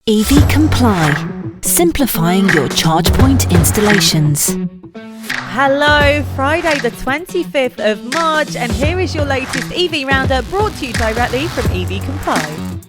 EV Comply, simplifying your charge point installations. Hello, Friday the 25th of March, and here is your latest EV Roundup brought to you directly from EV Comply.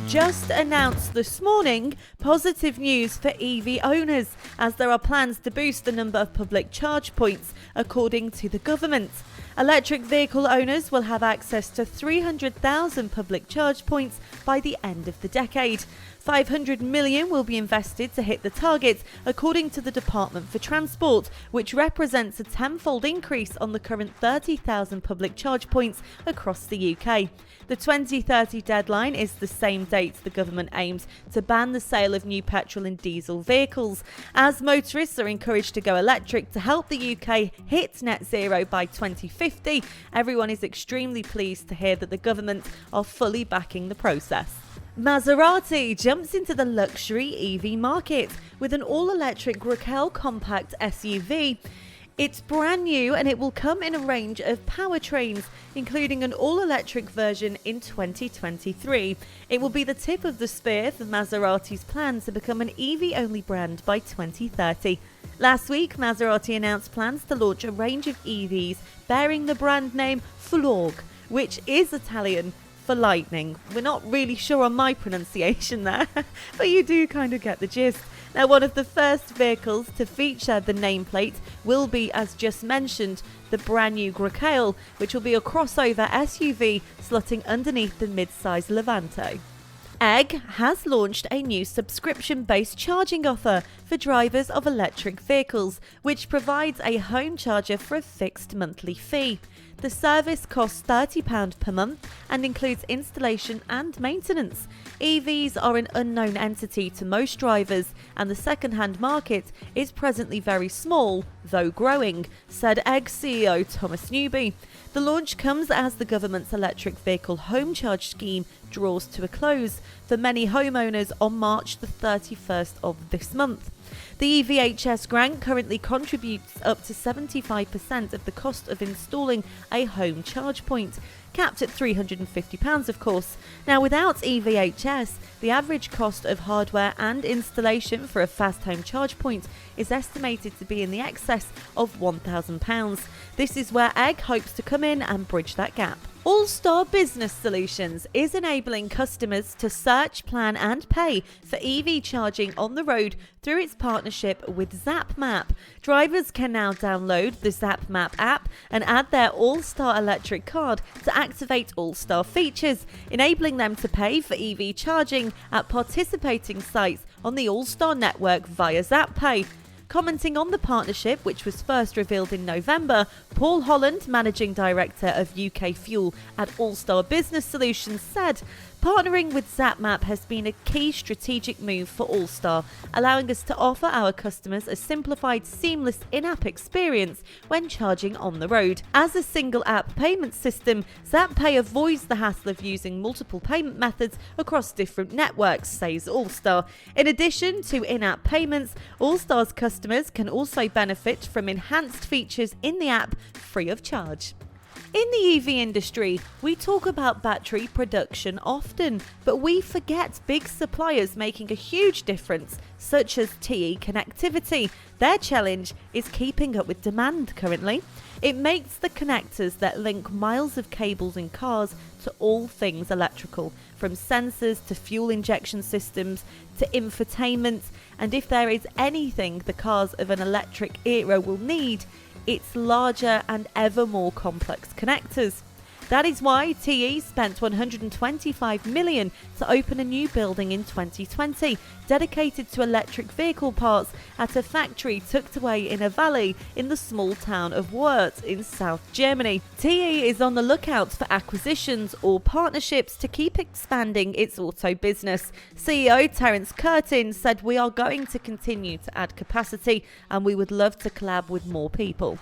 Just announced this morning, positive news for EV owners, as there are plans to boost the number of public charge points, according to the government. Electric vehicle owners will have access to 300,000 public charge points by the end of the decade. 500 million will be invested to hit the target, according to the Department for Transport, which represents a tenfold increase on the current 30,000 public charge points across the UK. The 2030 deadline is the same date the government aims to ban the sale of new petrol and diesel vehicles, as motorists are encouraged to go electric to help the UK hit net zero by 2050. Everyone is extremely pleased to hear that the government are fully backing the process. Maserati jumps into the luxury EV market with an all-electric Grecale compact SUV. It's brand new and it will come in a range of powertrains, including an all-electric version in 2023. It will be the tip of the spear for Maserati's plan to become an EV-only brand by 2030. Last week, Maserati announced plans to launch a range of EVs bearing the brand name Fulog, which is Italian for lightning. We're not really sure on my pronunciation there, but you do kind of get the gist. Now, one of the first vehicles to feature the nameplate will be, as just mentioned, the brand new Grecale, which will be a crossover SUV slotting underneath the mid-size Levante. Egg has launched a new subscription-based charging offer for drivers of electric vehicles, which provides a home charger for a fixed monthly fee. The service costs £30 per month and includes installation and maintenance. EVs are an unknown entity to most drivers, and the second-hand market is presently very small, though growing, said Egg CEO Thomas Newby. The launch comes as the government's electric vehicle home charge scheme draws to a close for many homeowners on March the 31st of this month. The EVHS grant currently contributes up to 75% of the cost of installing a home charge point, capped at £350 of course. Now, without EVHS, the average cost of hardware and installation for a fast home charge point is estimated to be in the excess of £1,000. This is where Egg hopes to come in and bridge that gap. Allstar Business Solutions is enabling customers to search, plan and pay for EV charging on the road through its partnership with Zap-Map. Drivers can now download the ZapMap app and add their Allstar electric card to activate Allstar features, enabling them to pay for EV charging at participating sites on the Allstar network via ZapPay. Commenting on the partnership, which was first revealed in November, Paul Holland, Managing Director of UK Fuel at Allstar Business Solutions, said, "Partnering with ZapMap has been a key strategic move for Allstar, allowing us to offer our customers a simplified, seamless in-app experience when charging on the road. As a single app payment system, ZapPay avoids the hassle of using multiple payment methods across different networks," says Allstar. In addition to in-app payments, Allstar's customers can also benefit from enhanced features in the app free of charge. In the EV industry, we talk about battery production often, but we forget big suppliers making a huge difference, such as TE Connectivity. Their challenge is keeping up with demand currently. It makes the connectors that link miles of cables in cars to all things electrical, from sensors to fuel injection systems to infotainment, and if there is anything the cars of an electric era will need, it's larger and ever more complex connectors. That is why TE spent $125 million to open a new building in 2020 dedicated to electric vehicle parts at a factory tucked away in a valley in the small town of Wörth in South Germany. TE is on the lookout for acquisitions or partnerships to keep expanding its auto business. CEO Terence Curtin said, "We are going to continue to add capacity and we would love to collab with more people."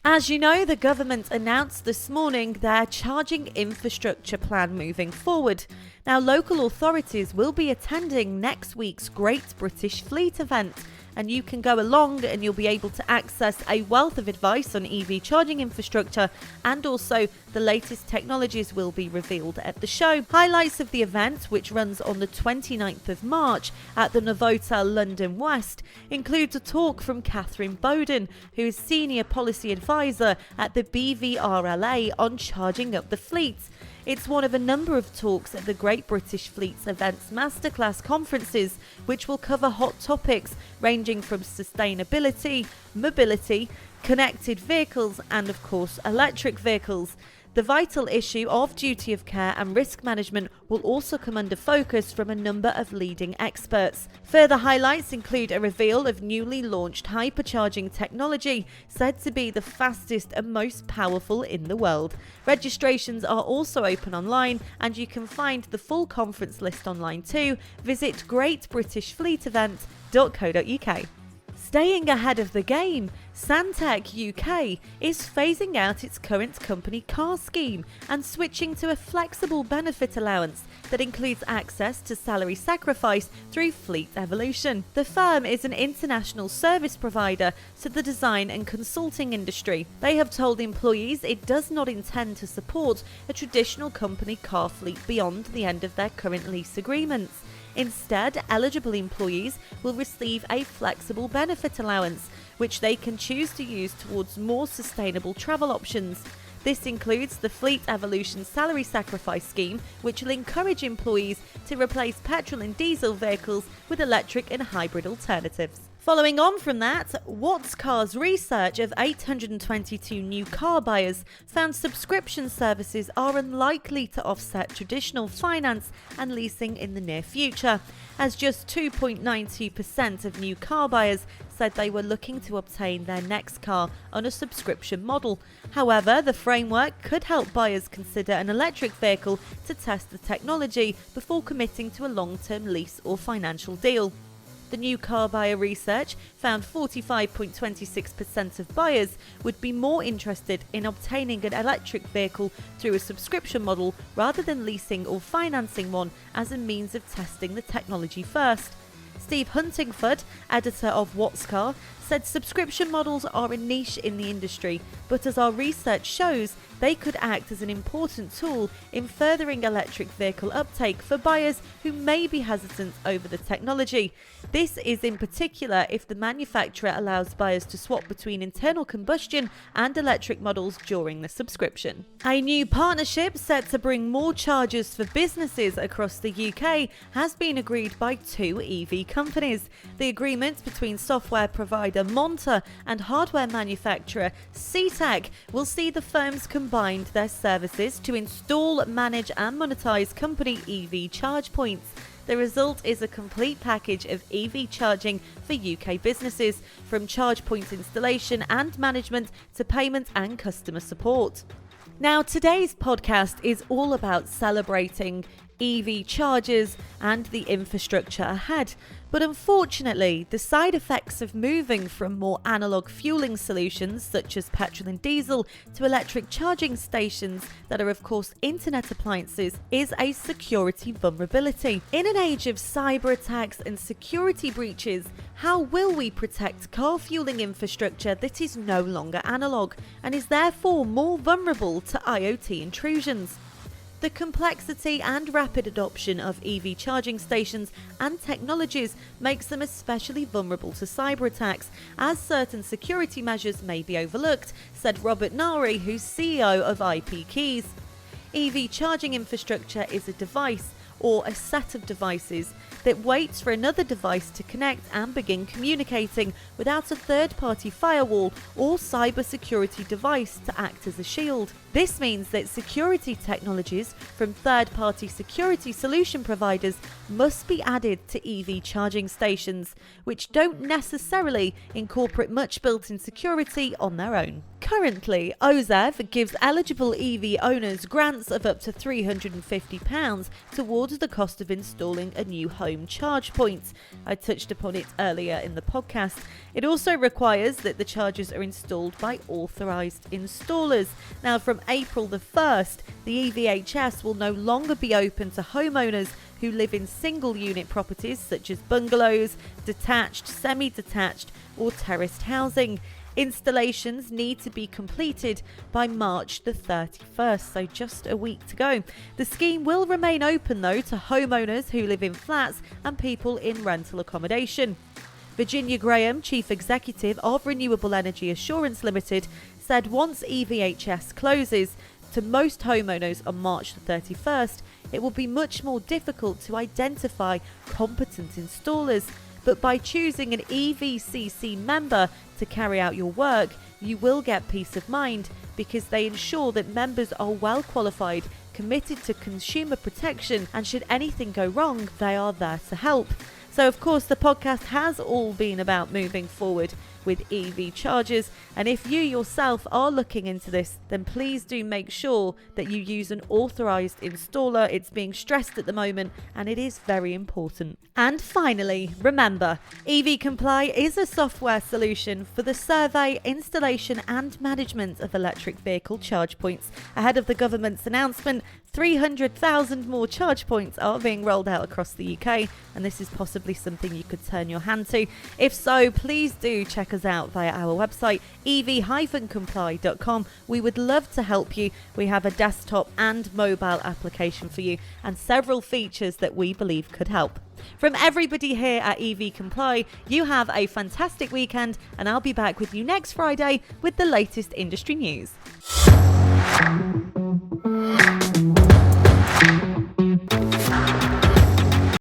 As you know, the government announced this morning their charging infrastructure plan moving forward. Now, local authorities will be attending next week's Great British Fleet event, and you can go along and you'll be able to access a wealth of advice on EV charging infrastructure, and also the latest technologies will be revealed at the show. Highlights of the event, which runs on the 29th of March at the Novotel London West, includes a talk from Catherine Bowden, who is Senior Policy Advisor at the BVRLA on charging up the fleet. It's one of a number of talks at the Great British Fleets Events Masterclass conferences, which will cover hot topics ranging from sustainability, mobility, connected vehicles, and of course electric vehicles. The vital issue of duty of care and risk management will also come under focus from a number of leading experts. Further highlights include a reveal of newly launched hypercharging technology, said to be the fastest and most powerful in the world. Registrations are also open online, and you can find the full conference list online too. Visit greatbritishfleetevent.co.uk. Staying ahead of the game, Santec UK is phasing out its current company car scheme and switching to a flexible benefit allowance that includes access to salary sacrifice through Fleet Evolution. The firm is an international service provider to the design and consulting industry. They have told employees it does not intend to support a traditional company car fleet beyond the end of their current lease agreements. Instead, eligible employees will receive a flexible benefit allowance, which they can choose to use towards more sustainable travel options. This includes the Fleet Evolution Salary Sacrifice Scheme, which will encourage employees to replace petrol and diesel vehicles with electric and hybrid alternatives. Following on from that, What's Car's research of 822 new car buyers found subscription services are unlikely to offset traditional finance and leasing in the near future, as just 2.92% of new car buyers said they were looking to obtain their next car on a subscription model. However, the framework could help buyers consider an electric vehicle to test the technology before committing to a long-term lease or financial deal. The new car buyer research found 45.26% of buyers would be more interested in obtaining an electric vehicle through a subscription model rather than leasing or financing one as a means of testing the technology first. Steve Huntingford, editor of What's Car, said subscription models are a niche in the industry, but as our research shows, they could act as an important tool in furthering electric vehicle uptake for buyers who may be hesitant over the technology. This is in particular if the manufacturer allows buyers to swap between internal combustion and electric models during the subscription. A new partnership set to bring more chargers for businesses across the UK has been agreed by two EV companies. The agreement between software provider Monta and hardware manufacturer Ctec will see the firms combine their services to install, manage and monetize company EV charge points. The result is a complete package of EV charging for UK businesses, from charge point installation and management to payment and customer support. Now, today's podcast is all about celebrating EV chargers and the infrastructure ahead. But unfortunately, the side effects of moving from more analog fueling solutions such as petrol and diesel to electric charging stations that are of course internet appliances is a security vulnerability. In an age of cyber attacks and security breaches, how will we protect car fueling infrastructure that is no longer analog and is therefore more vulnerable to IoT intrusions? The complexity and rapid adoption of EV charging stations and technologies makes them especially vulnerable to cyber attacks, as certain security measures may be overlooked, said Robert Nari, who's CEO of IP Keys. EV charging infrastructure is a device or a set of devices that waits for another device to connect and begin communicating without a third-party firewall or cybersecurity device to act as a shield. This means that security technologies from third-party security solution providers must be added to EV charging stations, which don't necessarily incorporate much built-in security on their own. Currently, OZEV gives eligible EV owners grants of up to £350 towards the cost of installing a new home charge point. I touched upon it earlier in the podcast. It also requires that the chargers are installed by authorised installers. Now, from April the 1st, the EVHS will no longer be open to homeowners who live in single unit properties such as bungalows, detached, semi-detached or terraced housing. Installations need to be completed by March the 31st, so just a week to go. The scheme will remain open though to homeowners who live in flats and people in rental accommodation. Virginia Graham, Chief Executive of Renewable Energy Assurance Limited, said once EVHS closes to most homeowners on March the 31st, it will be much more difficult to identify competent installers. But by choosing an EVCC member to carry out your work, you will get peace of mind because they ensure that members are well qualified, committed to consumer protection, and should anything go wrong, they are there to help. So of course the podcast has all been about moving forward with EV chargers, and if you yourself are looking into this, then please do make sure that you use an authorised installer. It's being stressed at the moment and it is very important. And finally, remember, EV Comply is a software solution for the survey, installation and management of electric vehicle charge points. Ahead of the government's announcement, 300,000 more charge points are being rolled out across the UK, and this is possibly something you could turn your hand to. If so, please do check us out via our website ev-comply.com. We would love to help you. We have a desktop and mobile application for you and several features that we believe could help. From everybody here at EV Comply, you have a fantastic weekend, and I'll be back with you next Friday with the latest industry news.